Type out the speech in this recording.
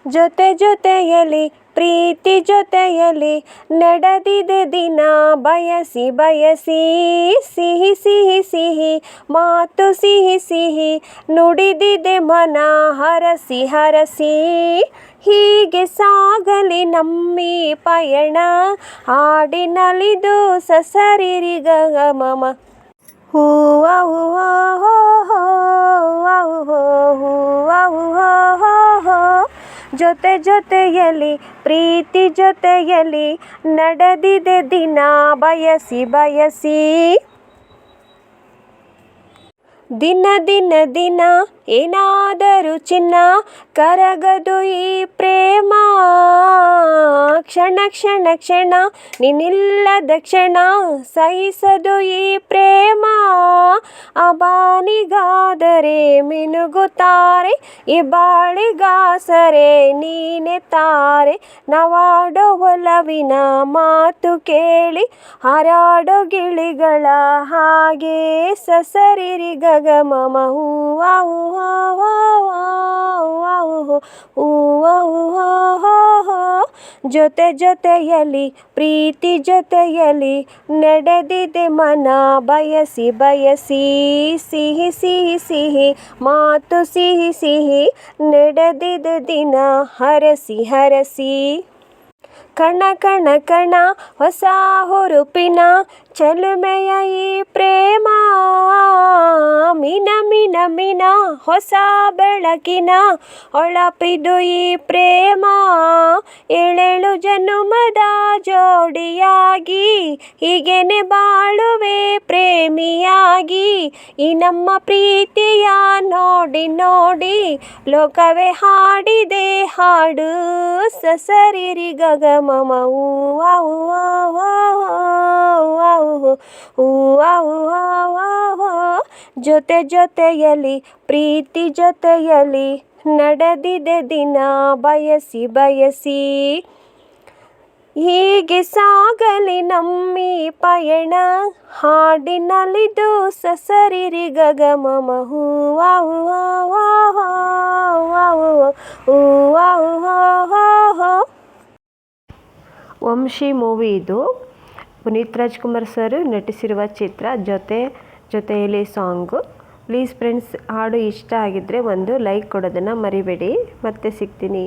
ಜೊತೆ ಜೊತೆಯಲಿ ಪ್ರೀತಿ ಜೊತೆಯಲಿ ನಡೆದಿದೆ ದಿನ ಬಯಸಿ ಬಯಸಿ ಸಿಹಿ ಸಿಹಿ ಸಿಹಿ ಮಾತು ಸಿಹಿ ಸಿಹಿ ನುಡಿದಿದೆ ಮನ ಹರಸಿ ಹರಸಿ ಹೀಗೆ ಸಾಗಲಿ ನಮ್ಮಿ ಪಯಣ ಹಾಡಿನಲಿದು ಸಸರಿರಿ ಗಮಮ ಹೂವ ಹೂವ ಹೋ ಹೋ ಹೋ ಹೂವ ಹೋ ಹೋ ಜೊತೆ ಜೊತೆಯಲಿ ಪ್ರೀತಿ ಜೊತೆಯಲಿ ನಡೆದಿದೆ ದಿನ ಬಯಸಿ ಬಯಸಿ ದಿನ ದಿನ ದಿನ ಏನಾದರೂ ಚಿನ್ನ ಕರಗದು ಈ ಪ್ರೇಮ ಕ್ಷಣ ಕ್ಷಣ ಕ್ಷಣ ನೀನಿಲ್ಲದ ಕ್ಷಣ ಸಹಿಸದು ಈ ಪ್ರೇಮ ಅಬಾನಿಗಾದರೆ ಮಿನುಗುತ್ತಾರೆ ಈ ಬಾಳಿಗಾಸರೆ ನೀನೆ ತಾರೆ ನವಾಡೋ ಒಲವಿನ ಮಾತು ಕೇಳಿ ಹಾರಾಡೋ ಗಿಳಿಗಳ ಹಾಗೆ ಸಸರಿರಿ ಗಗಮಮ ಹೂವ ಹೂವ ಜೊತೆ ಜೊತೆಯಲಿ ಪ್ರೀತಿ ಜೊತೆಯಲಿ ನಡೆದಿದೆ ಮನ ಬಯಸಿ ಬಯಸಿ ಸಿಹಿ ಸಿಹಿ ಸಿಹಿ ಮಾತು ಸಿಹಿ ಸಿಹಿ ನಡೆದಿದೆ ದಿನ ಹರಸಿ ಹರಸಿ ಕಣ ಕಣ ಕಣ ಹೊಸ ಹುರುಪಿನ ಚೆಲುಮೆಯ ಈ ಪ್ರೇಮ ಮಿನ ಮಿನ ಮಿನ ಹೊಸ ಬೆಳಕಿನ ಹೊಳಪಿದು ಈ ಪ್ರೇಮ ಏಳೇಳು ಜನುಮದ ಜೋಡಿಯಾಗಿ ಹೀಗೇನೆ ಬಾಳುವೆ ಪ್ರೇಮಿಯಾಗಿ ಈ ನಮ್ಮ ಪ್ರೀತಿಯ ನೋಡಿ ನೋಡಿ ಲೋಕವೇ ಹಾಡಿದೆ ಹಾಡು ಸಸರಿರಿ ಗಗಮಮ ಹೂವ ಹೂವ ಜೊತೆ ಜೊತೆಯಲಿ ಪ್ರೀತಿ ಜೊತೆಯಲಿ ನಡೆದಿದೆ ದಿನ ಬಯಸಿ ಬಯಸಿ ಹೀಗೆ ಸಾಗಲಿ ನಮ್ಮಿ ಪಯಣ ಹಾಡಿನಲಿದು ಸಸರಿರಿ ಗಗಮಮ ಹೂವ ವಂಶಿ ಮೂವಿ ಇದು. ಪುನೀತ್ ರಾಜ್ಕುಮಾರ್ ಸರ್ ನಟಿಸಿರುವ ಚಿತ್ರ ಜೊತೆ ಜೊತೆಯಲ್ಲಿ ಸಾಂಗು. ಪ್ಲೀಸ್ ಫ್ರೆಂಡ್ಸ್, ಹಾಡು ಇಷ್ಟ ಆಗಿದ್ದರೆ ಒಂದು ಲೈಕ್ ಕೊಡೋದನ್ನು ಮರಿಬೇಡಿ. ಮತ್ತೆ ಸಿಗ್ತೀನಿ.